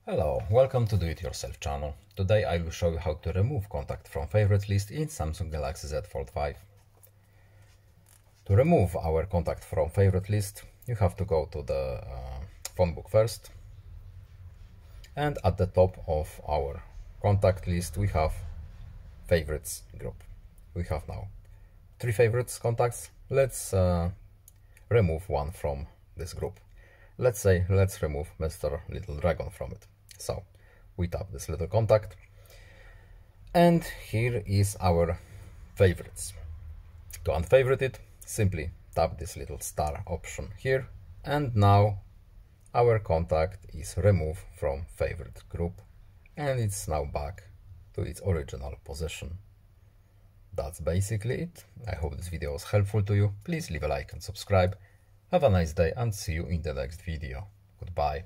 Hello, welcome to Do It Yourself channel. Today I will show you how to remove contact from favorite list in Samsung Galaxy Z Fold5. To remove our contact from favorite list, you have to go to the phone book first, and at the top of our contact list we have favorites group. We have now 3 favorites contacts. Let's remove one from this group. Let's remove Mr. Little Dragon from it. So we tap this little contact, and here is our favorites. To unfavorite it, simply tap this little star option here, and now our contact is removed from favorite group, and it's now back to its original position. That's basically it. I hope this video was helpful to you. Please leave a like and subscribe. Have a nice day and see you in the next video. Goodbye.